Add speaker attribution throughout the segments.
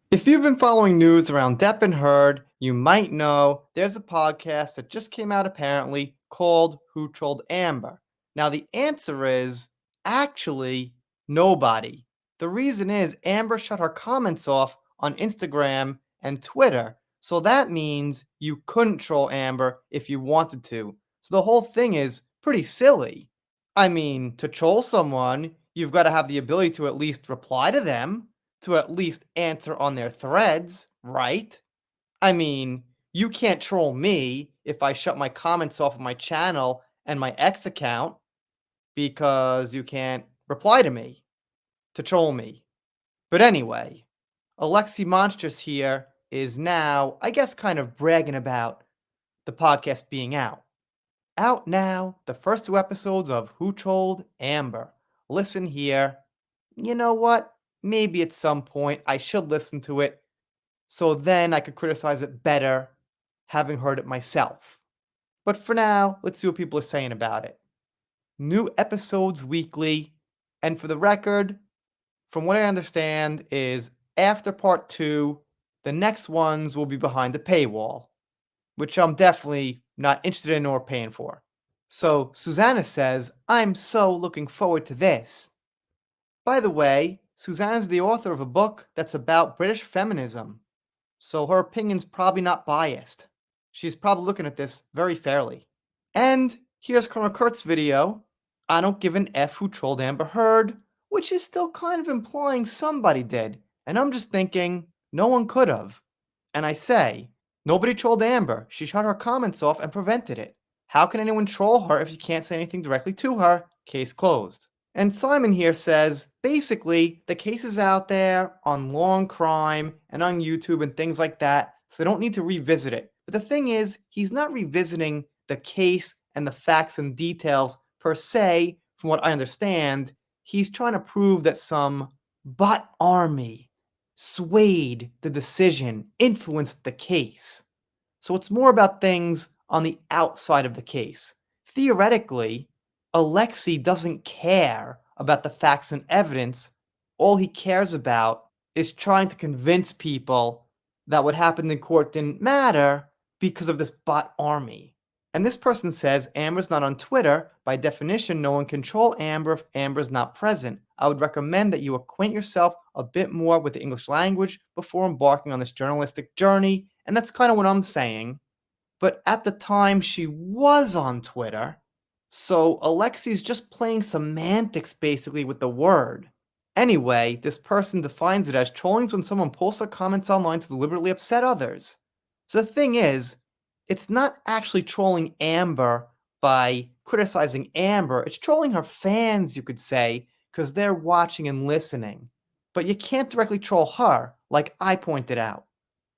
Speaker 1: If you've been following news around Depp and Heard, you might know there's a podcast that just came out apparently called Who Trolled Amber. Now, the answer is actually nobody. The reason is Amber shut her comments off on Instagram and Twitter. So that means you couldn't troll Amber if you wanted to. So the whole thing is pretty silly. I mean, to troll someone, you've got to have the ability to at least reply to them, to at least answer on their threads, right? I mean, you can't troll me if I shut my comments off of my channel and my X account because you can't reply to me to troll me. But anyway, Alexi Monstrous here is now, I guess, kind of bragging about the podcast being out. Out now, the first two episodes of Who Trolled Amber. Listen here. You know what? Maybe at some point I should listen to it so then I could criticize it better having heard it myself. But for now, let's see what people are saying about it. New episodes weekly, and for the record, from what I understand, is after part 2, the next ones will be behind the paywall, which I'm definitely not interested in or paying for. So Susanna says, I'm so looking forward to this. By the way, Susanna's the author of a book that's about British feminism, so her opinion's probably not biased. She's probably looking at this very fairly. And here's Colonel Kurt's video, I don't give an F who trolled Amber Heard, which is still kind of implying somebody did, and I'm just thinking, no one could have. And I say, nobody trolled Amber, she shut her comments off and prevented it. How can anyone troll her if you can't say anything directly to her? Case closed. And Simon here says, basically, the case is out there on Long Crime and on YouTube and things like that, so they don't need to revisit it. But the thing is, he's not revisiting the case and the facts and details per se, from what I understand. He's trying to prove that some bot army swayed the decision, influenced the case. So it's more about things on the outside of the case. Theoretically, Alexei doesn't care about the facts and evidence. All he cares about is trying to convince people that what happened in court didn't matter because of this bot army. And this person says Amber's not on Twitter. By definition, no one can troll Amber if Amber's not present. I would recommend that you acquaint yourself a bit more with the English language before embarking on this journalistic journey. And that's kind of what I'm saying. But at the time, she was on Twitter. So Alexi's just playing semantics basically with the word. Anyway, this person defines it as trollings when someone posts or comments online to deliberately upset others. So the thing is, it's not actually trolling Amber by criticizing Amber, it's trolling her fans, you could say, because they're watching and listening. But you can't directly troll her, like I pointed out.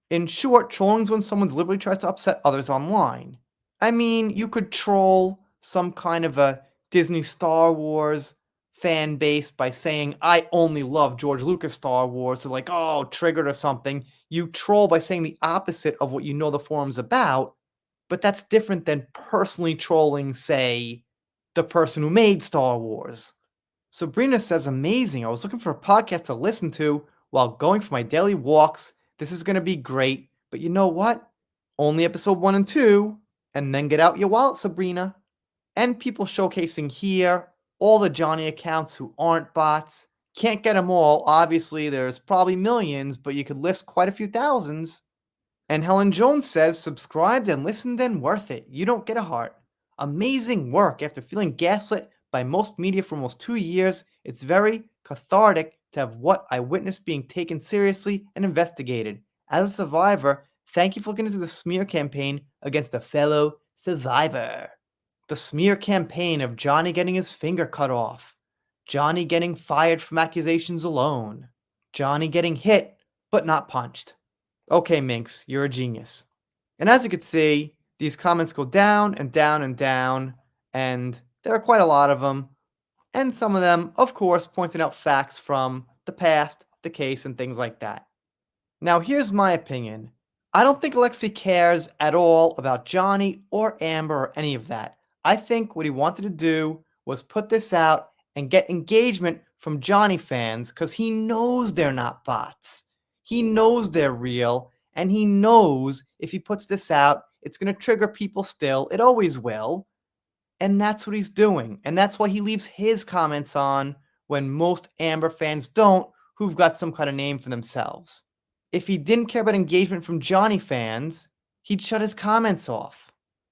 Speaker 1: In short, trolling's when someone deliberately tries to upset others online. I mean, you could troll some kind of a Disney Star Wars fan base by saying, I only love George Lucas Star Wars, so like, oh, triggered or something. You troll by saying the opposite of what you know the forum's about, but that's different than personally trolling, say, the person who made Star Wars. Sabrina says, amazing. I was looking for a podcast to listen to while going for my daily walks. This is going to be great. But you know what? Only episode 1 and 2, and then get out your wallet, Sabrina. And people showcasing here all the Johnny accounts who aren't bots. Can't get them all. Obviously, there's probably millions, but you could list quite a few thousands. And Helen Jones says, subscribed and listened and worth it. You don't get a heart. Amazing work. After feeling gaslit by most media for almost 2 years, it's very cathartic to have what I witnessed being taken seriously and investigated. As a survivor, thank you for looking into the smear campaign against a fellow survivor. The smear campaign of Johnny getting his finger cut off, Johnny getting fired from accusations alone, Johnny getting hit but not punched. Okay, Minx, you're a genius. And as you can see, these comments go down and down and down, and there are quite a lot of them. And some of them, of course, pointing out facts from the past, the case, and things like that. Now, here's my opinion. I don't think Alexei cares at all about Johnny or Amber or any of that. I think what he wanted to do was put this out and get engagement from Johnny fans because he knows they're not bots. He knows they're real, and he knows if he puts this out, it's going to trigger people still. It always will. And that's what he's doing. And that's why he leaves his comments on when most Amber fans don't, who've got some kind of name for themselves. If he didn't care about engagement from Johnny fans, he'd shut his comments off.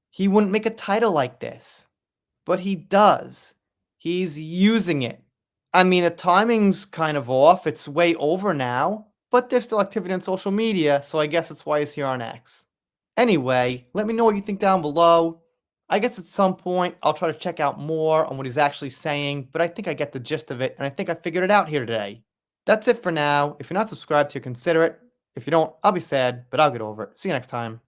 Speaker 1: He wouldn't make a title like this. But he does. He's using it. I mean, the timing's kind of off. It's way over now, but there's still activity on social media, so I guess that's why he's here on X. Anyway, let me know what you think down below. I guess at some point I'll try to check out more on what he's actually saying, but I think I get the gist of it, and I think I figured it out here today. That's it for now. If you're not subscribed to, consider it. If you don't, I'll be sad, but I'll get over it. See you next time.